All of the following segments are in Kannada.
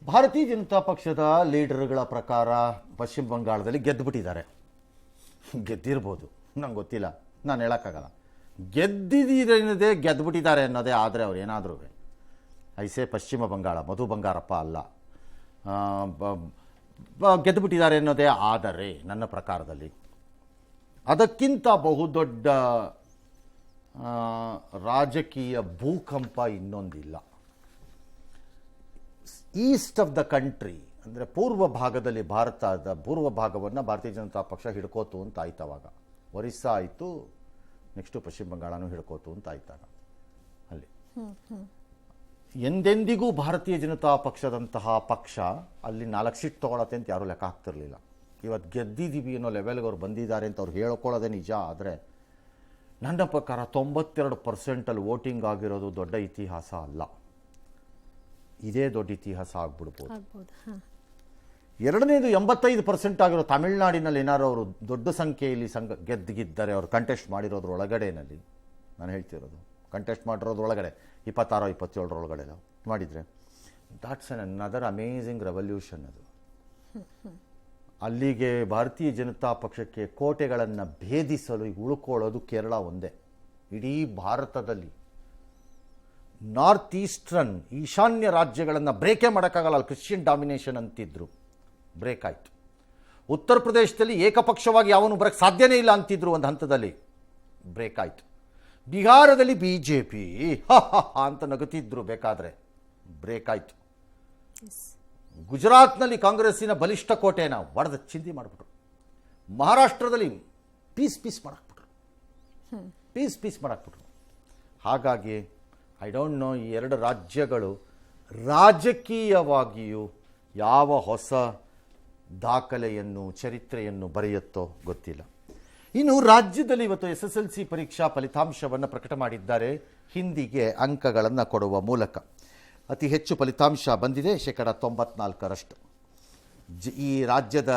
ಭಾರತೀಯ ಜನತಾ ಪಕ್ಷದ ಲೀಡರ್ಗಳ ಪ್ರಕಾರ ಪಶ್ಚಿಮ ಬಂಗಾಳದಲ್ಲಿ ಗೆದ್ದುಬಿಟ್ಟಿದ್ದಾರೆ. ಗೆದ್ದಿರ್ಬೋದು, ನಂಗೆ ಗೊತ್ತಿಲ್ಲ, ನಾನು ಹೇಳೋಕ್ಕಾಗಲ್ಲ. ಗೆದ್ದಿದ್ದೀರನ್ನೋದೇ ಗೆದ್ದುಬಿಟ್ಟಿದ್ದಾರೆ ಅನ್ನೋದೇ. ಆದರೆ ಅವ್ರು ಏನಾದರೂ ಐಸೆ ಪಶ್ಚಿಮ ಬಂಗಾಳ, ಮಧು ಬಂಗಾರಪ್ಪ ಅಲ್ಲ, ಗೆದ್ದುಬಿಟ್ಟಿದ್ದಾರೆ ಅನ್ನೋದೇ. ಆದರೆ ನನ್ನ ಪ್ರಕಾರದಲ್ಲಿ ಅದಕ್ಕಿಂತ ಬಹುದೊಡ್ಡ ರಾಜಕೀಯ ಭೂಕಂಪ ಇನ್ನೊಂದಿಲ್ಲ. ಈಸ್ಟ್ ಆಫ್ ದ ಕಂಟ್ರಿ ಅಂದರೆ ಪೂರ್ವ ಭಾಗದಲ್ಲಿ, ಭಾರತದ ಪೂರ್ವ ಭಾಗವನ್ನು ಭಾರತೀಯ ಜನತಾ ಪಕ್ಷ ಹಿಡ್ಕೋತು ಅಂತ ಆಯ್ತು. ಅವಾಗ ಒರಿಸ್ಸಾ ಆಯಿತು, ನೆಕ್ಸ್ಟು ಪಶ್ಚಿಮ ಬಂಗಾಳನೂ ಹಿಡ್ಕೋತು ಅಂತ ಆಯ್ತಾಗ. ಅಲ್ಲಿ ಎಂದೆಂದಿಗೂ ಭಾರತೀಯ ಜನತಾ ಪಕ್ಷದಂತಹ ಪಕ್ಷ ಅಲ್ಲಿ 4 ಸೀಟ್ ತೊಗೊಳತ್ತೆ ಅಂತ ಯಾರೂ ಲೆಕ್ಕ ಹಾಕ್ತಿರ್ಲಿಲ್ಲ. ಇವತ್ತು ಗೆದ್ದಿದ್ದೀವಿ ಅನ್ನೋ ಲೆವೆಲ್ಗೆ ಅವ್ರು ಬಂದಿದ್ದಾರೆ ಅಂತ ಅವ್ರು ಹೇಳ್ಕೊಳ್ಳೋದೇ ನಿಜ. ಆದರೆ ನನ್ನ ಪ್ರಕಾರ 92% ವೋಟಿಂಗ್ ಆಗಿರೋದು ದೊಡ್ಡ ಇತಿಹಾಸ ಅಲ್ಲ, ಇದೇ ದೊಡ್ಡ ಇತಿಹಾಸ ಆಗ್ಬಿಡ್ಬೋದು. ಎರಡನೇದು 85% ಆಗಿರೋ ತಮಿಳುನಾಡಿನಲ್ಲಿ ಏನಾರು ಅವರು ದೊಡ್ಡ ಸಂಖ್ಯೆಯಲ್ಲಿ ಗೆದ್ದಿದ್ದಾರೆ, ಅವರು ಕಂಟೆಸ್ಟ್ ಮಾಡಿರೋದ್ರ ಒಳಗಡೆನಲ್ಲಿ, ನಾನು ಹೇಳ್ತಿರೋದು ಕಂಟೆಸ್ಟ್ ಮಾಡಿರೋದ್ರೊಳಗಡೆ 26-27 ಮಾಡಿದರೆ, that's an another amazing revolution. ಅದು ಅಲ್ಲಿಗೆ ಭಾರತೀಯ ಜನತಾ ಪಕ್ಷಕ್ಕೆ ಕೋಟೆಗಳನ್ನು ಭೇದಿಸಲು ಈಗ ಉಳ್ಕೊಳ್ಳೋದು ಕೇರಳ ಒಂದೇ. ಇಡೀ ಭಾರತದಲ್ಲಿ ನಾರ್ತ್ ಈಸ್ಟರ್ನ್ ಈಶಾನ್ಯ ರಾಜ್ಯಗಳನ್ನು ಬ್ರೇಕೇ ಮಾಡೋಕ್ಕಾಗಲ್ಲ, ಅಲ್ಲಿ ಕ್ರಿಶ್ಚಿಯನ್ ಡಾಮಿನೇಷನ್ ಅಂತಿದ್ರು, ಬ್ರೇಕ್ ಆಯಿತು. ಉತ್ತರ ಪ್ರದೇಶದಲ್ಲಿ ಏಕಪಕ್ಷವಾಗಿ ಯಾವನು ಬರೋಕ್ಕೆ ಸಾಧ್ಯನೇ ಇಲ್ಲ ಅಂತಿದ್ರು, ಒಂದು ಹಂತದಲ್ಲಿ ಬ್ರೇಕ್ ಆಯಿತು. ಬಿಹಾರದಲ್ಲಿ BJP ಅಂತ ನಗುತ್ತಿದ್ರು, ಬೇಕಾದರೆ ಬ್ರೇಕ್ ಆಯಿತು. ಗುಜರಾತ್ನಲ್ಲಿ ಕಾಂಗ್ರೆಸ್ಸಿನ ಬಲಿಷ್ಠ ಕೋಟೆನ ಒಡೆದು ಚಿಂದಿ ಮಾಡಿಬಿಟ್ರು. ಮಹಾರಾಷ್ಟ್ರದಲ್ಲಿ ಪೀಸ್ ಮಾಡಾಕ್ಬಿಟ್ರು. ಹಾಗಾಗಿ ಐ ಡೋಂಟ್ ನೋ, ಈ 2 ರಾಜ್ಯಗಳು ರಾಜಕೀಯವಾಗಿಯೂ ಯಾವ ಹೊಸ ದಾಖಲೆಯನ್ನು, ಚರಿತ್ರೆಯನ್ನು ಬರೆಯುತ್ತೋ ಗೊತ್ತಿಲ್ಲ. ಇನ್ನು ರಾಜ್ಯದಲ್ಲಿ ಇವತ್ತು SSLC ಪರೀಕ್ಷಾ ಫಲಿತಾಂಶವನ್ನು ಪ್ರಕಟ ಮಾಡಿದ್ದಾರೆ, ಹಿಂದಿಗೆ ಅಂಕಗಳನ್ನು ಕೊಡುವ ಮೂಲಕ. ಅತಿ ಹೆಚ್ಚು ಫಲಿತಾಂಶ ಬಂದಿದೆ, 94%. ಈ ರಾಜ್ಯದ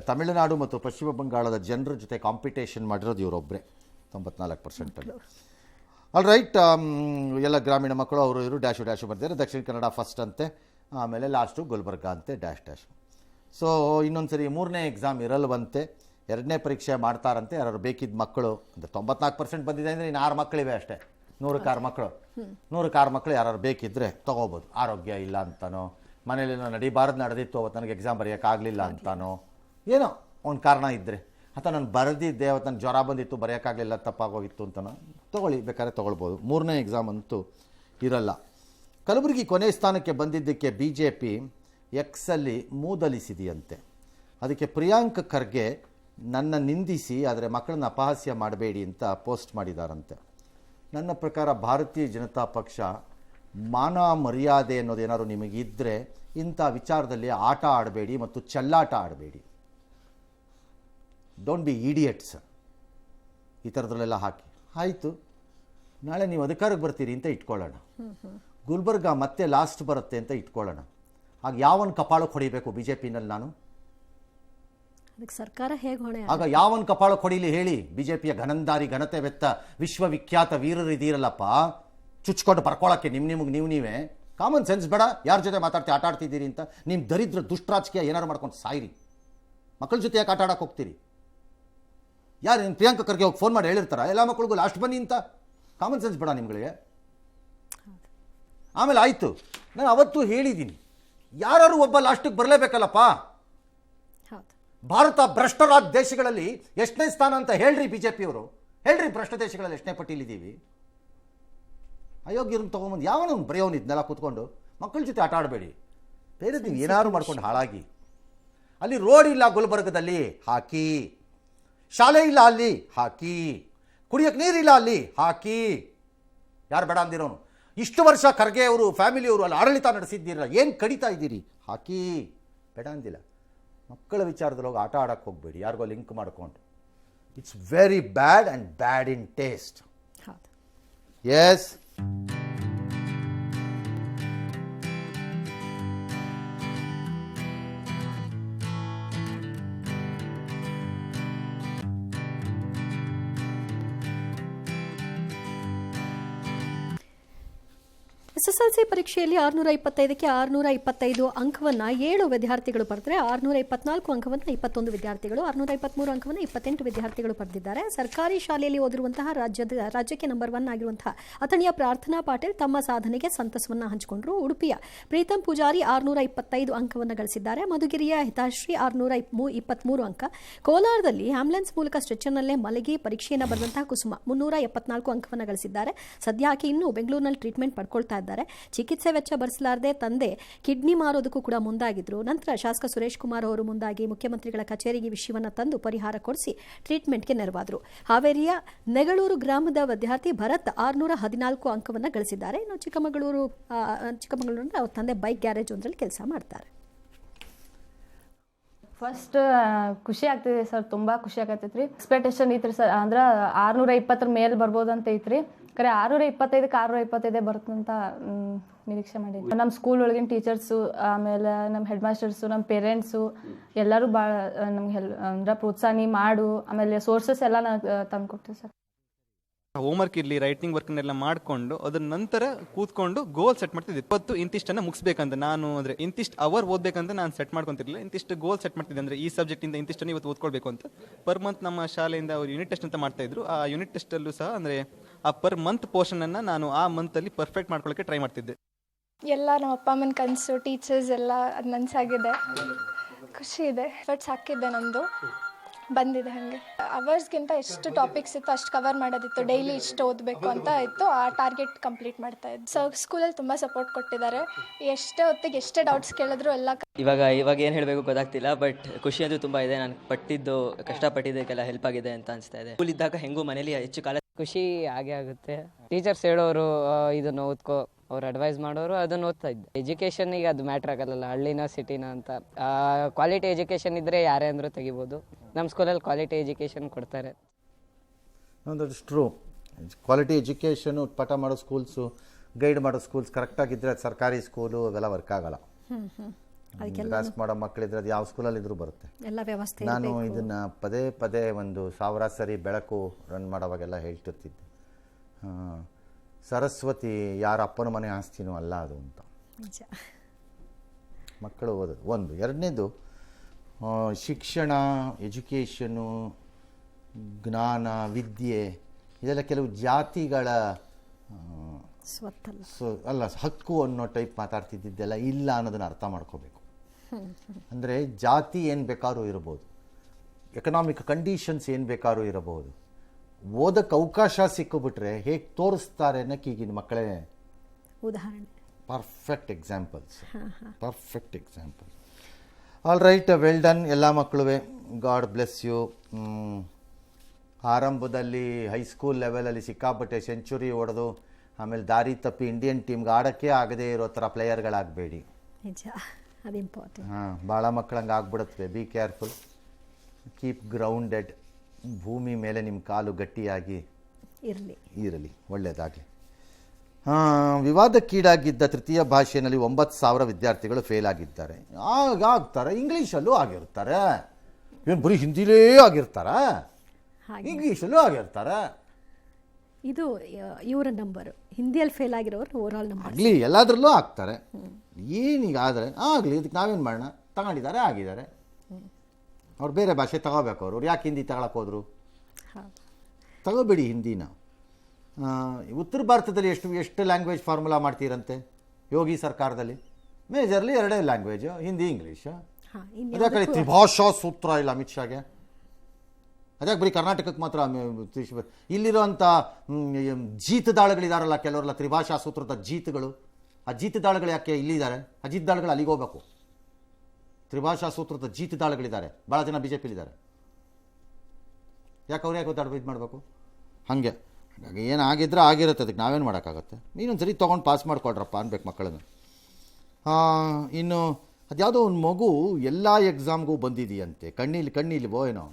ತಮಿಳುನಾಡು ಮತ್ತು ಪಶ್ಚಿಮ ಬಂಗಾಳದ ಜನರ ಜೊತೆ ಕಾಂಪಿಟೇಷನ್ ಮಾಡಿರೋದು ಇವರೊಬ್ಬರೇ, 94%. ಆಲ್ ರೈಟ್, ಎಲ್ಲ ಗ್ರಾಮೀಣ ಮಕ್ಕಳು ಅವರು ಇವರು ಡ್ಯಾಶು ಬರ್ತಾರೆ. ದಕ್ಷಿಣ ಕನ್ನಡ ಫಸ್ಟ್ ಅಂತೆ, ಆಮೇಲೆ ಲಾಸ್ಟು ಗುಲ್ಬರ್ಗ ಅಂತೆ, ಡ್ಯಾಶ್. ಸೊ ಇನ್ನೊಂದು ಸರಿ 3ನೇ ಎಕ್ಸಾಮ್ ಇರಲ್ವಂತೆ, 2ನೇ ಪರೀಕ್ಷೆ ಮಾಡ್ತಾರಂತೆ. ಯಾರು ಬೇಕಿದ್ದ ಮಕ್ಕಳು ಅಂದರೆ 94% ಬಂದಿದೆ ಅಂದರೆ ಇನ್ನು 6 ಮಕ್ಕಳಿವೆ ಅಷ್ಟೇ, 100ಕ್ಕೆ 6 ಮಕ್ಕಳು ಯಾರು ಬೇಕಿದ್ದರೆ ತೊಗೋಬೋದು. ಆರೋಗ್ಯ ಇಲ್ಲ ಅಂತನೋ, ಮನೇಲಿನೋ ನಡೆದಿತ್ತು ಅವತ್ತು ನನಗೆ ಎಕ್ಸಾಮ್ ಬರೆಯೋಕ್ಕಾಗಲಿಲ್ಲ ಅಂತಾನೋ, ಏನೋ ಒಂದು ಕಾರಣ ಇದ್ದರೆ, ಅಥವಾ ನಾನು ಬರೆದಿದ್ದೆ ಅವತ್ತು ನನಗೆ ಜ್ವರ ಬಂದಿತ್ತು ಬರೆಯೋಕ್ಕಾಗಲಿಲ್ಲ, ತಪ್ಪಾಗೋಗಿತ್ತು ಅಂತನೋ ಬೇಕಾದ್ರೆ ತೊಗೊಳ್ಬೋದು. 3ನೇ ಎಕ್ಸಾಮ್ ಅಂತೂ ಇರಲ್ಲ. ಕಲಬುರಗಿ ಕೊನೆ ಸ್ಥಾನಕ್ಕೆ ಬಂದಿದ್ದಕ್ಕೆ BJP ಎಕ್ಸಲ್ಲಿ ಮೂದಲಿಸಿದೆಯಂತೆ. ಅದಕ್ಕೆ ಪ್ರಿಯಾಂಕ್ ಖರ್ಗೆ ನನ್ನ ನಿಂದಿಸಿ ಆದರೆ ಮಕ್ಕಳನ್ನ ಅಪಹಾಸ್ಯ ಮಾಡಬೇಡಿ ಅಂತ ಪೋಸ್ಟ್ ಮಾಡಿದಾರಂತೆ. ನನ್ನ ಪ್ರಕಾರ ಭಾರತೀಯ ಜನತಾ ಪಕ್ಷ ಮಾನ ಮರ್ಯಾದೆ ಅನ್ನೋದೇನಾದ್ರು ನಿಮಗಿದ್ದರೆ ಇಂಥ ವಿಚಾರದಲ್ಲಿ ಆಟ ಆಡಬೇಡಿ ಮತ್ತು ಚೆಲ್ಲಾಟ ಆಡಬೇಡಿ. Don't be idiots. ಈ ಥರದ್ರಲ್ಲೆಲ್ಲ ಹಾಕಿ ಆಯಿತು, ನಾಳೆ ನೀವು ಅಧಿಕಾರಕ್ಕೆ ಬರ್ತೀರಿ ಅಂತ ಇಟ್ಕೊಳ್ಳೋಣ, ಗುಲ್ಬರ್ಗ ಮತ್ತೆ ಲಾಸ್ಟ್ ಬರುತ್ತೆ ಅಂತ ಇಟ್ಕೊಳ್ಳೋಣ. ಆಗ ಯಾವನ್ ಕಪಾಳಕ್ಕೆ ಹೊಡಿಬೇಕು BJPನಲ್ಲಿ ನಾನು? ಅದಕ್ಕೆ ಸರ್ಕಾರ ಹೇಗೆ ಹೊಣೆ? ಆಗ ಯಾವನ್ ಕಪಾಳಕ್ಕೆ ಹೊಡಿಲಿ ಹೇಳಿ? BJPಯ ಘನಂದಾರಿ ಘನತೆ ವೆತ್ತ ವಿಶ್ವವಿಖ್ಯಾತ ವೀರರು ಇದೀರಲ್ಲಪ್ಪ, ಚುಚ್ಕೊಂಡು ಬರ್ಕೊಳ್ಳೋಕ್ಕೆ ನೀವೇ ಕಾಮನ್ ಸೆನ್ಸ್ ಬೇಡ. ಯಾರ ಜೊತೆ ಆಟ ಆಡ್ತಿದ್ದೀರಿ ಅಂತ ನಿಮ್ಮ ದರಿದ್ರ ದುಷ್ಟರಾಜಕೀಯ ಏನಾರು ಮಾಡ್ಕೊಂಡು ಸಾಯಿರಿ. ಮಕ್ಕಳ ಜೊತೆ ಯಾಕೆ ಆಟ ಆಡಕ್ಕೆ ಹೋಗ್ತೀರಿ? ಯಾರು ನಿಮ್ಮ ಪ್ರಿಯಾಂಕ ಖರ್ಗೆ ಹೋಗಿ ಫೋನ್ ಮಾಡಿ ಹೇಳಿರ್ತಾರ ಎಲ್ಲ ಮಕ್ಕಳಿಗೂ ಲಾಸ್ಟ್ ಬನ್ನಿ ಅಂತ? ಕಾಮನ್ ಸೆನ್ಸ್ ಬೇಡ ನಿಮ್ಗಳಿಗೆ? ಆಮೇಲೆ ಆಯಿತು, ನಾನು ಅವತ್ತು ಹೇಳಿದ್ದೀನಿ, ಯಾರು ಒಬ್ಬ ಲಾಸ್ಟಿಗೆ ಬರಲೇಬೇಕಲ್ಲಪ್ಪ. ಭಾರತ ಭ್ರಷ್ಟರಾದ ದೇಶಗಳಲ್ಲಿ ಎಷ್ಟನೇ ಸ್ಥಾನ ಅಂತ ಹೇಳ್ರಿ BJPಯವರು, ಹೇಳ್ರಿ ಭ್ರಷ್ಟ ದೇಶಗಳಲ್ಲಿ ಎಷ್ಟನೇ ಪಟ್ಟಿಲಿದ್ದೀವಿ? ಅಯೋಗ್ಯರನ್ನು ತೊಗೊಂಬಂದು ಯಾವನು ಬರೆಯೋನು ಇದನ್ನೆಲ್ಲ ಕೂತ್ಕೊಂಡು ಮಕ್ಕಳ ಜೊತೆ ಆಟ ಆಡಬೇಡಿ. ಬೇರೆ ನೀವು ಏನಾದ್ರು ಮಾಡ್ಕೊಂಡು ಹಾಳಾಗಿ. ಅಲ್ಲಿ ರೋಡ್ ಇಲ್ಲ ಗುಲ್ಬರ್ಗದಲ್ಲಿ, ಹಾಕಿ. ಶಾಲೆ ಇಲ್ಲ ಅಲ್ಲಿ, ಹಾಕಿ. ಕುಡಿಯೋಕ್ಕೆ ನೀರಿಲ್ಲ ಅಲ್ಲಿ, ಹಾಕಿ. ಯಾರು ಬೇಡ ಅಂದಿರೋನು? ಇಷ್ಟು ವರ್ಷ ಖರ್ಗೆ ಅವರು ಫ್ಯಾಮಿಲಿಯವರು ಅಲ್ಲಿ ಆಡಳಿತ ನಡೆಸಿದ್ದೀರಲ್ಲ, ಏನು ಕಡಿತಾ ಇದ್ದೀರಿ? ಹಾಕಿ. ಬೇಡ ಅಂದಿಲ್ಲ. ಮಕ್ಕಳ ವಿಚಾರದಲ್ಲಿ ಹೋಗಿ ಆಟ ಆಡಕ್ಕೆ ಹೋಗಬೇಡಿ, ಯಾರಿಗೋ ಲಿಂಕ್ ಮಾಡ್ಕೊಂಡು. It's very bad and bad in taste. Yes, SSLC ಪರೀಕ್ಷೆಯಲ್ಲಿ 625ಕ್ಕೆ 625 ಅಂಕವನ್ನು 7 ವಿದ್ಯಾರ್ಥಿಗಳು ಪಡೆದರೆ 624 ಅಂಕವನ್ನು 21 ವಿದ್ಯಾರ್ಥಿಗಳು, 623 ಅಂಕವನ್ನು 28 ವಿದ್ಯಾರ್ಥಿಗಳು ಪಡೆದಿದ್ದಾರೆ. ಸರ್ಕಾರಿ ಶಾಲೆಯಲ್ಲಿ ಓದಿರುವಂತಹ ರಾಜ್ಯಕ್ಕೆ ನಂಬರ್ 1 ಆಗಿರುವಂತಹ ಅಥಣಿಯ ಪ್ರಾರ್ಥನಾ ಪಾಟೀಲ್ ತಮ್ಮ ಸಾಧನೆಗೆ ಸಂತಸವನ್ನು ಹಂಚಿಕೊಂಡರು. ಉಡುಪಿಯ ಪ್ರೀತಂ ಪೂಜಾರಿ 625 ಅಂಕವನ್ನು ಗಳಿಸಿದ್ದಾರೆ. ಮಧುಗಿರಿಯ ಹಿತಾಶ್ರೀ 623 ಅಂಕ. ಕೋಲಾರದಲ್ಲಿ ಆಂಬ್ಯುಲೆನ್ಸ್ ಮೂಲಕ ಸ್ಟ್ರೆಚರ್ನಲ್ಲೇ ಮಲಗಿ ಪರೀಕ್ಷೆಯನ್ನು ಬರೆದಂತಹ ಕುಸುಮ 374 ಅಂಕವನ್ನು ಗಳಿಸಿದ್ದಾರೆ. ಸದ್ಯ ಆಕೆ ಇನ್ನೂ ಬೆಂಗಳೂರಿನಲ್ಲಿ ಟ್ರೀಟ್ಮೆಂಟ್ ಪಡ್ಕೊಳ್ತಾ ಇದ್ದಾರೆ. ಚಿಕಿತ್ಸೆ ವೆಚ್ಚ ಭರಿಸಲಾರದೆ ತಂದೆ ಕಿಡ್ನಿ ಮಾರೋದಕ್ಕೂ ಕೂಡ ಮುಂದಾಗಿದ್ರು. ನಂತರ ಶಾಸಕ ಸುರೇಶ್ ಕುಮಾರ್ ಅವರು ಮುಂದಾಗಿ ಮುಖ್ಯಮಂತ್ರಿಗಳ ಕಚೇರಿಗೆ ವಿಷಯವನ್ನು ತಂದು ಪರಿಹಾರ ಕೊಡಿಸಿ ಟ್ರೀಟ್ಮೆಂಟ್ಗೆ ನೆರವಾದರು. ಹಾವೇರಿಯ ನೆಗಳೂರು ಗ್ರಾಮದ ವಿದ್ಯಾರ್ಥಿ ಭರತ್ 614 ಅಂಕವನ್ನು ಗಳಿಸಿದ್ದಾರೆ. ಇನ್ನು ಚಿಕ್ಕಮಗಳೂರಿನ ಅವ್ರ ತಂದೆ ಬೈಕ್ ಗ್ಯಾರೇಜ್ ಒಂದರಲ್ಲಿ ಕೆಲಸ ಮಾಡ್ತಾರೆ. ಫಸ್ಟ್ ಖುಷಿ ಆಗ್ತಿದೆ ಸರ್, ತುಂಬ ಖುಷಿ ಆಗತ್ತೈತ್ರಿ. ಎಕ್ಸ್ಪೆಕ್ಟೇಷನ್ ಐತ್ರಿ ಸರ್, ಅಂದ್ರೆ 620 ಮೇಲೆ ಬರ್ಬೋದು ಅಂತ ಐತ್ರಿ. ಕರೆ 625ಕ್ಕೆ 625 ಬರುತ್ತಂತ ನಿರೀಕ್ಷೆ ಮಾಡಿದ್ವಿ. ನಮ್ಮ ಸ್ಕೂಲ್ ಒಳಗಿನ ಟೀಚರ್ಸು, ಆಮೇಲೆ ನಮ್ಮ ಹೆಡ್ ಮಾಸ್ಟರ್ಸು, ನಮ್ಮ ಪೇರೆಂಟ್ಸು ಎಲ್ಲರೂ ಭಾಳ ನಮ್ಗೆ ಅಂದ್ರೆ ಪ್ರೋತ್ಸಾಹ ಮಾಡು, ಆಮೇಲೆ ಸೋರ್ಸಸ್ ಎಲ್ಲ ತಂದು ಕೊಡ್ತೀವಿ ಸರ್. ಹೋಮ್ವರ್ಕ್ ಇರಲಿ, ರೈಟಿಂಗ್ ವರ್ಕ್ನೆಲ್ಲ ಮಾಡಿಕೊಂಡು ಅದ್ರ ನಂತರ ಕೂತ್ಕೊಂಡು ಗೋಲ್ ಸೆಟ್ ಮಾಡ್ತಿದ್ದೆ. ಇಂತಿಷ್ಟನ್ನು ಮುಗಿಸ್ಬೇಕಂತ ನಾನು, ಅಂದರೆ ಇಂತಿಷ್ಟು ಅವರ್ ಓದಬೇಕಂತ ನಾನು ಸೆಟ್ ಮಾಡ್ಕೊತಿರ್ಲಿಲ್ಲ. ಇಂತಿಷ್ಟು ಗೋಲ್ ಸೆಟ್ ಮಾಡ್ತಿದ್ದೆ, ಅಂದರೆ ಈ ಸಬ್ಜೆಕ್ಟಿಂದ ಇಂತಿಷ್ಟನ್ನು ಇವತ್ತು ಓದ್ಕೊಳ್ಬೇಕು ಅಂತ. ಪರ್ ಮಂತ್ ನಮ್ಮ ಶಾಲೆಯಿಂದ ಅವರು ಯೂನಿಟ್ ಟೆಸ್ಟ್ ಅಂತ ಮಾಡ್ತಾಯಿದ್ರು. ಆ ಯೂನಿಟ್ ಟೆಸ್ಟಲ್ಲೂ ಸಹ ಅಂದರೆ ಆ ಪರ್ ಮಂತ್ ಪೋರ್ಷನನ್ನು ನಾನು ಆ ಮಂತಲ್ಲಿ ಪರ್ಫೆಕ್ಟ್ ಮಾಡ್ಕೊಳ್ಳೋಕ್ಕೆ ಟ್ರೈ ಮಾಡ್ತಿದ್ದೆ. ಎಲ್ಲ ನಮ್ಮ ಅಪ್ಪ ಅಮ್ಮನ ಕನಸು, ಟೀಚರ್ಸ್ ಎಲ್ಲ ಅದು ನನಸಾಗಿದೆ. ಖುಷಿ ಇದೆ. ಎಫರ್ಟ್ಸ್ ಹಾಕಿದ್ದೆ, ನಮ್ಮದು ಬಂದಿದೆ. ಹಾಗೆ ಅವರ್ಸ್ಗಿಂತ ಎಷ್ಟು ಟಾಪಿಕ್ಸ್ ಇತ್ತು ಅಷ್ಟು ಕವರ್ ಮಾಡೋದಿತ್ತು. ಡೈಲಿ ಇಷ್ಟು ಓದಬೇಕು ಅಂತ ಇತ್ತು. ಆ ಟಾರ್ಗೆಟ್ ಕಂಪ್ಲೀಟ್ ಮಾಡ್ತಾ ಇದ್ದು. ಸೊ ಸ್ಕೂಲಲ್ಲಿ ತುಂಬ ಸಪೋರ್ಟ್ ಕೊಟ್ಟಿದ್ದಾರೆ. ಎಷ್ಟೇ ಹೊತ್ತಿಗೆ ಎಷ್ಟೇ ಡೌಟ್ಸ್ ಕೇಳಿದ್ರು ಎಲ್ಲ ಇವಾಗ ಏನು ಹೇಳಬೇಕು ಗೊತ್ತಾಗ್ತಿಲ್ಲ. ಬಟ್ ಖುಷಿ ಅದು ತುಂಬ ಇದೆ. ನಾನು ಕಷ್ಟಪಟ್ಟಿದ್ದಕ್ಕೆಲ್ಲ ಹೆಲ್ಪ್ ಆಗಿದೆ ಅಂತ ಅನಿಸ್ತಾ ಇದೆ. ಸ್ಕೂಲ್ ಇದ್ದಾಗ ಹೆಂಗೂ ಮನೇಲಿ ಹೆಚ್ಚು ಕಾಲ ಖುಷಿ ಆಗೇ ಆಗುತ್ತೆ. ಟೀಚರ್ಸ್ ಹೇಳೋರು ಇದನ್ನು ಓದ್ಕೋ, ಅವ್ರು ಅಡ್ವೈಸ್ ಮಾಡೋರು ಅದನ್ನು ಓದ್ತಾ ಇದ್ದೆ. ಎಜುಕೇಷನ್ನಿಗೆ ಅದು ಮ್ಯಾಟ್ರ್ ಆಗಲ್ಲ, ಹಳ್ಳಿನ ಸಿಟಿನ ಅಂತ. ಕ್ವಾಲಿಟಿ ಎಜುಕೇಷನ್ ಇದ್ದರೆ ಯಾರೇ ಅಂದರೂ ತೆಗಿಬೋದು. ನಮ್ಮ ಸ್ಕೂಲಲ್ಲಿ ಕ್ವಾಲಿಟಿ ಎಜುಕೇಷನ್ ಕೊಡ್ತಾರೆ. That's true. ಕ್ವಾಲಿಟಿ ಎಜುಕೇಷನು ಪಾಠ ಮಾಡೋ ಸ್ಕೂಲ್ಸು, ಗೈಡ್ ಮಾಡೋ ಸ್ಕೂಲ್ಸ್ ಕರೆಕ್ಟಾಗಿದ್ದರೆ ಅದು ಸರ್ಕಾರಿ ಸ್ಕೂಲು ಅವೆಲ್ಲ ವರ್ಕ್ ಆಗಲ್ಲ. ಕ್ಲಾಸ್ ಮಾಡೋ ಮಕ್ಕಳಿದ್ರೆ ಅದು ಯಾವ ಸ್ಕೂಲಲ್ಲಿದ್ದರೂ ಬರುತ್ತೆ. ಎಲ್ಲ ವ್ಯವಸ್ಥೆ ನಾನು ಇದನ್ನು ಪದೇ ಪದೇ ಒಂದು 1000 ಸರಿ ಬೆಳಕು ರನ್ ಮಾಡೋವಾಗೆಲ್ಲ ಹೇಳ್ತಿರ್ತಿದ್ದೆ. ಸರಸ್ವತಿ ಯಾರ ಅಪ್ಪನ ಮನೆ ಆಸ್ತಿನೂ ಅಲ್ಲ ಅದು ಅಂತ. ಮಕ್ಕಳು ಓದೋದು ಒಂದು. ಎರಡನೇದು ಶಿಕ್ಷಣ, ಎಜುಕೇಷನು, ಜ್ಞಾನ, ವಿದ್ಯೆ ಇದೆಲ್ಲ ಕೆಲವು ಜಾತಿಗಳ ಅಲ್ಲ ಹಕ್ಕು ಅನ್ನೋ ಟೈಪ್ ಮಾತಾಡ್ತಿದ್ದೆಲ್ಲ ಇಲ್ಲ ಅನ್ನೋದನ್ನು ಅರ್ಥ ಮಾಡ್ಕೋಬೇಕು. ಅಂದರೆ ಜಾತಿ ಏನು ಬೇಕಾದ್ರೂ ಇರಬಹುದು, ಎಕನಾಮಿಕ್ ಕಂಡೀಷನ್ಸ್ ಏನು ಬೇಕಾದ್ರೂ ಇರಬಹುದು. ಓದಕ್ಕೆ ಅವಕಾಶ ಸಿಕ್ಕಿಬಿಟ್ರೆ ಹೇಗೆ ತೋರಿಸ್ತಾರೆ ಅನ್ನೋಕ್ಕೆ ಈಗಿನ ಮಕ್ಕಳೇ ಉದಾಹರಣೆ, perfect examples. All right, well done ಎಲ್ಲ ಮಕ್ಕಳುವೆ. God bless you. ಆರಂಭದಲ್ಲಿ ಹೈಸ್ಕೂಲ್ ಲೆವೆಲಲ್ಲಿ ಸಿಕ್ಕಾಪಟ್ಟೆ ಸೆಂಚುರಿ ಹೊಡೆದು ಆಮೇಲೆ ದಾರಿ ತಪ್ಪಿ ಇಂಡಿಯನ್ ಟೀಮ್ಗೆ ಆಡೋಕ್ಕೆ ಆಗದೇ ಇರೋ ಥರ ಪ್ಲೇಯರ್ಗಳಾಗಬೇಡಿ. ನಿಜ, ಅದು ಇಂಪಾರ್ಟೆಂಟ್. ಭಾಳ ಮಕ್ಕಳಂಗೆ ಆಗ್ಬಿಡುತ್ತವೆ. Be careful, keep grounded. ಭೂಮಿ ಮೇಲೆ ನಿಮ್ಮ ಕಾಲು ಗಟ್ಟಿಯಾಗಿ ಇರಲಿ. ಒಳ್ಳೆಯದಾಗಲಿ. ವಿವಾದಕ್ಕೀಡಾಗಿದ್ದ ತೃತೀಯ ಭಾಷೆಯಲ್ಲಿ 9,000 ವಿದ್ಯಾರ್ಥಿಗಳು ಫೇಲ್ ಆಗಿದ್ದಾರೆ. ಆಗ್ತಾರೆ, ಇಂಗ್ಲೀಷಲ್ಲೂ ಆಗಿರ್ತಾರೆ. ಏನು ಬರೀ ಹಿಂದಿಲೇ ಆಗಿರ್ತಾರ, ಇಂಗ್ಲೀಷಲ್ಲೂ ಆಗಿರ್ತಾರೆ. ಇದು ಇವರ ನಂಬರು. ಹಿಂದಿಯಲ್ಲಿ ಫೇಲ್ ಆಗಿರೋರು ಓವರಾಲ್ ನಂಬರ್ ಆಗಲಿ, ಎಲ್ಲದರಲ್ಲೂ ಆಗ್ತಾರೆ. ಏನೀಗ ಆದರೆ ಆಗಲಿ, ಇದಕ್ಕೆ ನಾವೇನು ಮಾಡೋಣ? ತಗೊಂಡಿದ್ದಾರೆ, ಆಗಿದ್ದಾರೆ. ಅವ್ರು ಬೇರೆ ಭಾಷೆ ತಗೋಬೇಕು. ಅವ್ರು ಯಾಕೆ ಹಿಂದಿ ತಗೊಳಕ್ಕೆ ಹೋದ್ರು? ತಗೋಬೇಡಿ ಹಿಂದಿನ. ಉತ್ತರ ಭಾರತದಲ್ಲಿ ಎಷ್ಟು ಲ್ಯಾಂಗ್ವೇಜ್ ಫಾರ್ಮುಲಾ ಮಾಡ್ತೀರಂತೆ ಯೋಗಿ ಸರ್ಕಾರದಲ್ಲಿ? Majorly 2 language, Hindi, English. ಅದೇ ಕಡೆ ತ್ರಿಭಾಷಾ ಸೂತ್ರ ಇಲ್ಲ ಅಮಿತ್ ಶಾಗೆ. ಅದ್ಯಾಕೆ ಬರೀ ಕರ್ನಾಟಕಕ್ಕೆ ಮಾತ್ರ? ಇಲ್ಲಿರುವಂಥ ಜೀತದಾಳುಗಳಿದಾರಲ್ಲ ಕೆಲವರೆಲ್ಲ, ತ್ರಿಭಾಷಾ ಸೂತ್ರದ ಜೀತಗಳು. ಆ ಜೀತದಾಳುಗಳು ಯಾಕೆ ಇಲ್ಲಿದ್ದಾರೆ? ಆ ಜೀತದಾಳುಗಳು ಅಲ್ಲಿಗೆ ಹೋಗ್ಬೇಕು. ತ್ರಿಭಾಷಾ ಸೂತ್ರದ ಜೀತದಾಳುಗಳಿದ್ದಾರೆ, ಭಾಳ ಜನ BJPಲಿದ್ದಾರೆ. ಯಾಕೆ ಅವ್ರು ಯಾಕೆ ಇದು ಮಾಡಬೇಕು? ಹಾಗೆ ಹಾಗಾಗಿ ಏನಾಗಿದ್ರೆ ಆಗಿರುತ್ತೆ, ಅದಕ್ಕೆ ನಾವೇನು ಮಾಡೋಕ್ಕಾಗತ್ತೆ? ಇನ್ನೊಂದು ಸರಿ ತೊಗೊಂಡು ಪಾಸ್ ಮಾಡಿಕೊಡ್ರಪ್ಪ ಅನ್ಬೇಕು ಮಕ್ಕಳನ್ನು. ಇನ್ನು ಅದ್ಯಾವುದೋ ಒಂದು ಮಗು ಎಲ್ಲ ಎಕ್ಸಾಮ್ಗೂ ಬಂದಿದೆಯಂತೆ. ಕಣ್ಣೀಲಿ ಏನೋ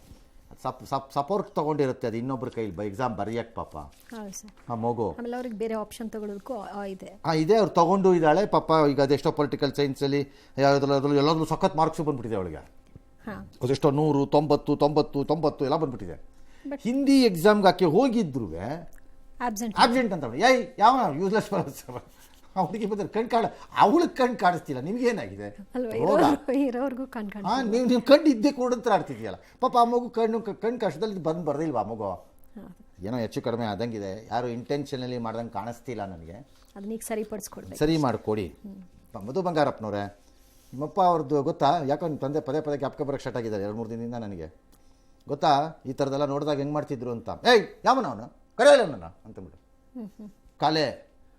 ಸಪೋರ್ಟ್ ತೊಗೊಂಡಿರುತ್ತೆ ಅದು ಇನ್ನೊಬ್ರ ಕೈಲಿ ಎಕ್ಸಾಮ್ ಬರೆಯಕ್ಕೆ ಪಾಪ. ಆ ಮಗು ಆಮೇಲೆ ಅವ್ರಿಗೆ ಬೇರೆ ಆಪ್ಷನ್ ತಗೊಳ್ಳೋದಕ್ಕೂ ಇದೆ. ಅವ್ರು ತೊಗೊಂಡು ಇದ್ದಾಳೆ ಪಾಪ. ಈಗ ಅದೆಷ್ಟೋ ಪೊಲಿಟಿಕಲ್ ಸೈನ್ಸಲ್ಲಿ ಎಲ್ಲಾದ್ರೂ ಸಖತ್ ಮಾರ್ಕ್ಸು ಬಂದ್ಬಿಟ್ಟಿದೆ ಅವಳಿಗೆ. ಅದೆಷ್ಟೋ 100, 90, 90 ಎಲ್ಲ ಬಂದ್ಬಿಟ್ಟಿದೆ. ಹಿಂದಿ ಎಕ್ಸಾಮ್ಗೆ ಆಕೆ ಹೋಗಿದ್ರು ಆಬ್ಸೆಂಟ್ ಅಂತ. ಯಾವ ಯೂಸ್ಲೆಸ್ ಆ ಹುಡುಗಿ ಬಂದರೆ ಅವಳಿಗೆ ಕಣ್ಣು ಕಾಣಿಸ್ತಿಲ್ಲ, ನಿಮ್ಗೇನಾಗಿದೆ? ಅಲ್ವಾ, ಇರೋರ್ಗೂ ಕಣ್ ಹಾಂ, ನೀವು ಕಣ್ಣು ಇದ್ದೇ ಕೊಡಂತ ಆಡ್ತಿದ್ಯಲ್ಲ ಪಾಪ. ಆ ಮಗು ಕಣ್ಣು ಕಷ್ಟದಲ್ಲಿ ಬರ್ದಿಲ್ವಾ ಮಗು? ಏನೋ ಹೆಚ್ಚು ಕಡಿಮೆ ಆದಂಗಿದೆ, ಯಾರು ಇಂಟೆನ್ಷನಲ್ಲಿ ಮಾಡ್ದಂಗೆ ಕಾಣಿಸ್ತಿಲ್ಲ ನನಗೆ. ಅದನ್ನೀಗ ಸರಿಪಡಿಸ್ಕೊಡ್ಬೇಕು, ಸರಿ ಮಾಡಿಕೊಡಿ. ಮಧು ಬಂಗಾರಪ್ಪನವ್ರೆ, ನಿಮ್ಮಪ್ಪ ಅವ್ರದ್ದು ಗೊತ್ತಾ? ಯಾಕೋ ನಿಮ್ಮ ತಂದೆ ಪದೇ ಪದೇ ಜ್ಞಾಪಕ ಬರೋಕ್ಕೆ ಸ್ಟಾರ್ಟ್ ಆಗಿದ್ದಾರೆ 2-3 ದಿನದಿಂದ ನನಗೆ. ಗೊತ್ತಾ ಈ ಥರದ್ದೆಲ್ಲ ನೋಡಿದಾಗ ಹೆಂಗೆ ಮಾಡ್ತಿದ್ರು ಅಂತ. ಏಯ್ ಯಾವನ ಅವನು ಕರೆಯಲ್ಲ ನನ್ನ ಅಂತಂದ್ಬಿಟ್ಟು ಕಾಲೇ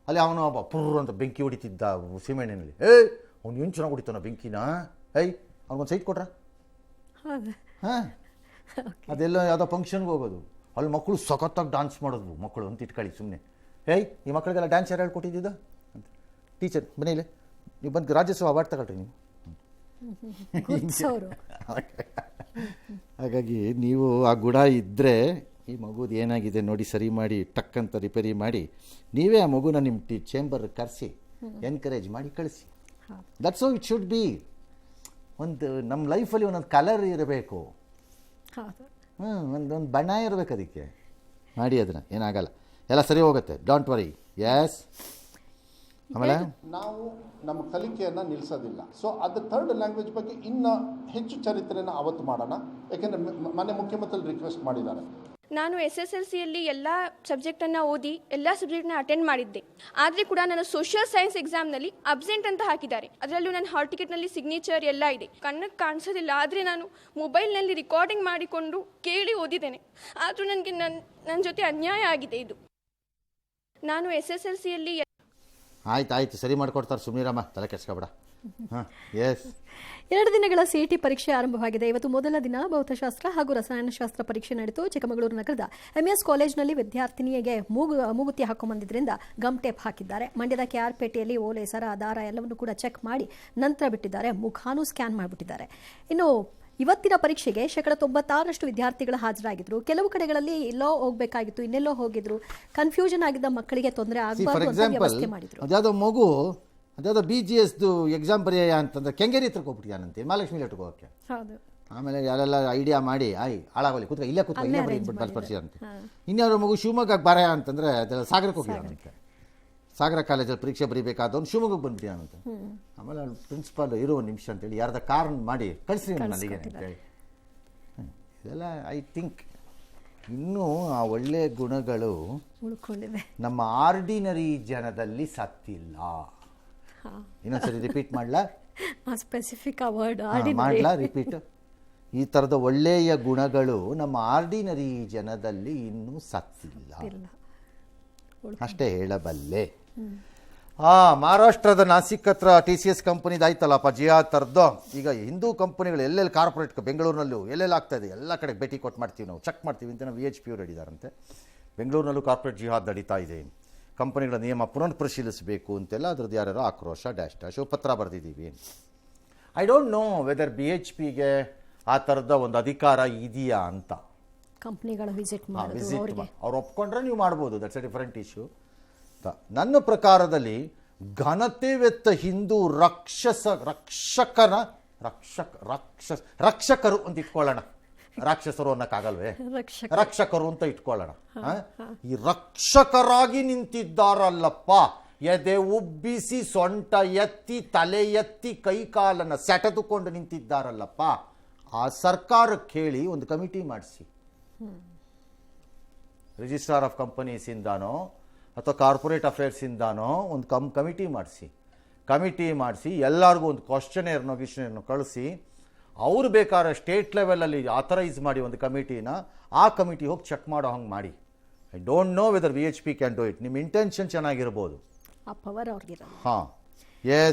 ಅಲ್ಲಿ ಅವನು ಒಬ್ಬ ಪುರ್ರು ಅಂತ ಬೆಂಕಿ ಹೊಡಿತಿದ್ದ ಸೀಮೆಣ್ಣೆನಲ್ಲಿ. ಏಯ್ ಅವ್ನು ಏನು ಚೆನ್ನಾಗಿ ಹೊಡಿತಾನ ಬೆಂಕಿನ, ಏಯ್ ಅವ್ನಿಗೊಂದು ಸೈಟ್ ಕೊಟ್ರ? ಹಾಂ, ಅದೆಲ್ಲ ಯಾವುದೋ ಫಂಕ್ಷನ್ಗೆ ಹೋಗೋದು, ಅಲ್ಲಿ ಮಕ್ಕಳು ಸಖತ್ತಾಗಿ ಡಾನ್ಸ್ ಮಾಡೋದು ಮಕ್ಕಳು ಅಂತ ಇಟ್ಕೊಳ್ಳಿ ಸುಮ್ಮನೆ. ಏಯ್ ಈ ಮಕ್ಕಳಿಗೆಲ್ಲ ಡ್ಯಾನ್ಸ್ ಯಾರು ಹೇಳ್ಕೊಟ್ಟಿದ್ದ ಅಂತ. ಟೀಚರ್ ಮನೇಲಿ ನೀವು ಬಂದು ರಾಜ್ಯೋತ್ಸವ ಅವಾರ್ಡ್ ತಗೊಳ್ರಿ ನೀವು. ಹಾಗಾಗಿ ನೀವು ಆ ಗುಣ ಇದ್ದರೆ ಈ ಮಗುದು ಏನಾಗಿದೆ ನೋಡಿ ಸರಿ ಮಾಡಿ ಟಕ್ ಅಂತ ರಿಪೇರಿ ಮಾಡಿ ನೀವೇ ಆ ಮಗುನ ನಿಮ್ಮ ಚೇಂಬರ್ ಕರೆಸಿ ಎನ್ಕರೇಜ್ ಮಾಡಿ ಕಳಿಸಿ. That's how it should be. ಒಂದು ನಮ್ಮ ಲೈಫಲ್ಲಿ ಒಂದೊಂದು ಕಲರ್ ಇರಬೇಕು, ಒಂದೊಂದು ಬಣ್ಣ ಇರಬೇಕು, ಅದಕ್ಕೆ ಮಾಡಿ ಅದನ್ನು. ಏನಾಗಲ್ಲ, ಎಲ್ಲ ಸರಿ ಹೋಗುತ್ತೆ, ಡೋಂಟ್ ವರಿ. ಎಸ್, ಆಮೇಲೆ ನಾವು ನಮ್ಮ ಕಲಿಕೆಯನ್ನು ನಿಲ್ಲಿಸೋದಿಲ್ಲ. ಸೊ ಅದು ಥರ್ಡ್ ಲ್ಯಾಂಗ್ವೇಜ್ ಬಗ್ಗೆ ಇನ್ನೂ ಹೆಚ್ಚು ಚರಿತ್ರೆಯನ್ನು ಅವತ್ತು ಮಾಡೋಣ, ಯಾಕೆಂದರೆ ಮನೆ ಮುಖ್ಯಮಂತ್ರಿ ರಿಕ್ವೆಸ್ಟ್ ಮಾಡಿದ್ದಾರೆ. ನಾನು SSLCಯಲ್ಲಿ ಎಲ್ಲ ಸಬ್ಜೆಕ್ಟನ್ನು ಓದಿ ಎಲ್ಲ ಸಬ್ಜೆಕ್ಟ್ನ ಅಟೆಂಡ್ ಮಾಡಿದ್ದೆ. ಆದರೆ ಕೂಡ ನನ್ನ ಸೋಷಿಯಲ್ ಸೈನ್ಸ್ ಎಕ್ಸಾಮ್ನಲ್ಲಿ ಅಬ್ಸೆಂಟ್ ಅಂತ ಹಾಕಿದ್ದಾರೆ. ಅದರಲ್ಲೂ ನನ್ನ ಹಾಲ್ ಟಿಕೆಟ್ನಲ್ಲಿ ಸಿಗ್ನೇಚರ್ ಎಲ್ಲ ಇದೆ. ಕಣ್ಣಕ್ಕೆ ಕಾಣಿಸೋದಿಲ್ಲ, ಆದರೆ ನಾನು ಮೊಬೈಲ್ನಲ್ಲಿ ರೆಕಾರ್ಡಿಂಗ್ ಮಾಡಿಕೊಂಡು ಕೇಳಿ ಓದಿದ್ದೇನೆ. ಆದರೂ ನನಗೆ ನನ್ನ ಜೊತೆ ಅನ್ಯಾಯ ಆಗಿದೆ. ಇದು ನಾನು SSLCಯಲ್ಲಿ ಆಯ್ತು ಸರಿ ಮಾಡಿಕೊಡ್ತಾರೆ, ಸುಮ್ಮನಿರಮ್ಮ, ತಲೆ ಕೆಡ್ಸ್ಕೊಬೇಡ. ಹಾಂ, ಎಸ್. 2 ದಿನಗಳ CET ಪರೀಕ್ಷೆ ಆರಂಭವಾಗಿದೆ. ಇವತ್ತು ಮೊದಲ ದಿನ ಭೌತಶಾಸ್ತ್ರ ಹಾಗೂ ರಸಾಯನಶಾಸ್ತ್ರ ಪರೀಕ್ಷೆ ನಡೆಯಿತು. ಚಿಕ್ಕಮಗಳೂರು ನಗರದ MS ಕಾಲೇಜಿನಲ್ಲಿ ವಿದ್ಯಾರ್ಥಿನಿಯಗೆ ಮೂಗುತಿ ಹಾಕೊಂಡ್ಬಂದಿದ್ದರಿಂದ ಗಮ್ ಟೇಪ್ ಹಾಕಿದ್ದಾರೆ. ಮಂಡ್ಯದ KR ಪೇಟೆಯಲ್ಲಿ ಓಲೆ, ಸರ, ದಾರ ಎಲ್ಲವನ್ನು ಕೂಡ ಚೆಕ್ ಮಾಡಿ ನಂತರ ಬಿಟ್ಟಿದ್ದಾರೆ. ಮುಖಾನು ಸ್ಕ್ಯಾನ್ ಮಾಡಿಬಿಟ್ಟಿದ್ದಾರೆ. ಇನ್ನು ಇವತ್ತಿನ ಪರೀಕ್ಷೆಗೆ 96% ವಿದ್ಯಾರ್ಥಿಗಳು ಹಾಜರಾಗಿದ್ರು. ಕೆಲವು ಕಡೆಗಳಲ್ಲಿ ಎಲ್ಲೋ ಹೋಗಬೇಕಾಗಿತ್ತು, ಇನ್ನೆಲ್ಲೋ ಹೋಗಿದ್ರು. ಕನ್ಫ್ಯೂಷನ್ ಆಗಿದ್ದ ಮಕ್ಕಳಿಗೆ ತೊಂದರೆ ಆಗಬಾರ್ದು ಅಂತ ವ್ಯವಸ್ಥೆ ಮಾಡಿದ್ರು. ಅದ್ಯಾವುದೋ ಮಗು ಅದ್ಯಾವುದೋ BGSದು ಎಕ್ಸಾಮ್ ಬರೆಯ ಅಂತಂದ್ರೆ ಕೆಂಗೇರಿ ಹತ್ರಕ್ಕೆ ಹೋಗ್ಬಿಟ್ಟಿದ್ದಾನಂತೆ, ಮಹಾಲಕ್ಷ್ಮಿ ಲೆಟ್ರಿಗೆ ಹೋಗೋಕ್ಕೆ. ಹೌದು, ಆಮೇಲೆ ಯಾರೆಲ್ಲ ಐಡಿಯಾ ಮಾಡಿ ಹಾಳಾಗಲಿ ಕೂತ್ಕೊ, ಇಲ್ಲೇ ಬರೀ ಬರ್ಸಿ ಅಂತ. ಇನ್ಯಾರೋ ಮಗು ಶಿವಮೊಗ್ಗಕ್ಕೆ ಬರ ಅಂತಂದ್ರೆ ಅದೆಲ್ಲ ಸಾಗರಕ್ಕೆ ಹೋಗಿದ್ದಾನಂತೆ. ಸಾಗರ ಕಾಲೇಜಲ್ಲಿ ಪರೀಕ್ಷೆ ಬರೀಬೇಕಾದವನು ಶಿವಮೊಗ್ಗಕ್ಕೆ ಬಂದ್ಬಿಟ್ಟಿದ್ದಾನಂತೆ. ಆಮೇಲೆ ಪ್ರಿನ್ಸಿಪಾಲ್ ಇರೋ ನಿಮಿಷ ಅಂತೇಳಿ ಯಾರ್ದ ಕಾರಣ ಮಾಡಿ ಕಳಿಸ್ರಿ ನನಗೆ ಅಂತೇಳಿ. ಇದೆಲ್ಲ ಐ ಥಿಂಕ್ ಇನ್ನೂ ಆ ಒಳ್ಳೆಯ ಗುಣಗಳು ಉಳ್ಕೊಂಡಿದೆ, ನಮ್ಮ ಆರ್ಡಿನರಿ ಜನದಲ್ಲಿ ಸತ್ತಿಲ್ಲ. ಇನ್ನೊಂದ್ಸರಿ ರಿಪೀಟ್ ಮಾಡ್ಲಾ? ಸ್ಪೆಸಿಫಿಕ್ ವರ್ಡ್ ಮಾಡ್ಲಾ ರಿಪೀಟ್? ಈ ಥರದ ಒಳ್ಳೆಯ ಗುಣಗಳು ನಮ್ಮ ಆರ್ಡಿನರಿ ಜನದಲ್ಲಿ ಇನ್ನೂ ಸತ್ತಿಲ್ಲ, ಅಷ್ಟೇ ಹೇಳಬಲ್ಲೆ. ಮಹಾರಾಷ್ಟ್ರದ ನಾಸಿಕ್ ಹತ್ರ TCS ಕಂಪನಿದು ಆಯ್ತಲ್ಲಪ್ಪ ಜಿಹಾದ್ ಥರದ್ದು. ಈಗ ಹಿಂದೂ ಕಂಪನಿಗಳು ಎಲ್ಲೆಲ್ಲಿ ಕಾರ್ಪೊರೇಟ್ ಬೆಂಗಳೂರಿನಲ್ಲೂ ಎಲ್ಲೆಲ್ಲಿ ಆಗ್ತಾ ಇದೆ ಎಲ್ಲ ಕಡೆ ಭೇಟಿ ಕೊಟ್ಟು ಮಾಡ್ತೀವಿ, ನಾವು ಚೆಕ್ ಮಾಡ್ತೀವಿ ಅಂತ ನಾವು VHP ಅವ್ರು ಹೇಳಿದಾರಂತೆ. ಬೆಂಗಳೂರಿನಲ್ಲೂ ಕಾರ್ಪೊರೇಟ್ ಜಿಹಾದ್ ನಡೀತಾ ಇದೆ, ಕಂಪನಿಗಳ ನಿಯಮ ಪುನರ್ ಪರಿಶೀಲಿಸಬೇಕು ಅಂತೆಲ್ಲ ಅದ್ರದ್ದು ಯಾರ್ಯಾರೋ ಆಕ್ರೋಶ ಡ್ಯಾಶ್ ಪತ್ರ ಬರೆದಿದ್ದೀವಿ. ಐ ಡೋಂಟ್ ನೋ ವೆದರ್ BHPಗೆ ಆ ಥರದ ಒಂದು ಅಧಿಕಾರ ಇದೆಯಾ ಅಂತ. ಕಂಪ್ನಿಗಳ ವಿಸಿಟ್ ಅವ್ರು ಒಪ್ಕೊಂಡ್ರೆ ನೀವು ಮಾಡ್ಬೋದು, ದಟ್ಸ್ ಎ ಡಿಫರೆಂಟ್ ಇಶ್ಯೂ. ನನ್ನ ಪ್ರಕಾರದಲ್ಲಿ ಘನತೆವೆತ್ತ ಹಿಂದೂ ರಕ್ಷಕರು ಅಂತ ಇಟ್ಕೊಳ್ಳೋಣ. ರಾಕ್ಷಸರು ಅನ್ನಕ್ಕಾಗಲ್ವೇ, ರಕ್ಷಕರು ಅಂತ ಇಟ್ಕೊಳ್ಳೋಣ. ಈ ರಕ್ಷಕರಾಗಿ ನಿಂತಿದ್ದಾರಲ್ಲಪ್ಪ, ಎದೆ ಉಬ್ಬಿಸಿ ಸೊಂಟ ಎತ್ತಿ ತಲೆ ಎತ್ತಿ ಕೈಕಾಲನ್ನು ಸೆಟೆದುಕೊಂಡು ನಿಂತಿದ್ದಾರಲ್ಲಪ್ಪ, ಆ ಸರ್ಕಾರಕ್ಕೆ ಹೇಳಿ ಒಂದು ಕಮಿಟಿ ಮಾಡಿಸಿ. ರಿಜಿಸ್ಟ್ರಾರ್ ಆಫ್ ಕಂಪನೀಸಿಂದಾನೋ ಅಥವಾ ಕಾರ್ಪೊರೇಟ್ ಅಫೇರ್ಸಿಂದಾನೋ ಒಂದು ಕಮಿಟಿ ಮಾಡಿಸಿ ಎಲ್ಲರಿಗೂ ಒಂದು ಕ್ವಶನೇರ್ನೋ ಕಳಿಸಿ, ಅವರು ಬೇಕಾದ್ರೆ ಸ್ಟೇಟ್ ಲೆವೆಲಲ್ಲಿ ಆಥರೈಸ್ ಮಾಡಿ ಒಂದು ಕಮಿಟಿನ, ಆ ಕಮಿಟಿ ಹೋಗಿ ಚೆಕ್ ಮಾಡೋ ಹಂಗೆ ಮಾಡಿ. I don't know whether VHP can do it. ನಿಮ್ಮ ಇಂಟೆನ್ಷನ್ ಚೆನ್ನಾಗಿರ್ಬೋದು, ಆ ಪವರ್ ಅವ್ರಿಗಿರಲ್ಲ. ಹಾಂ, ಎಸ್.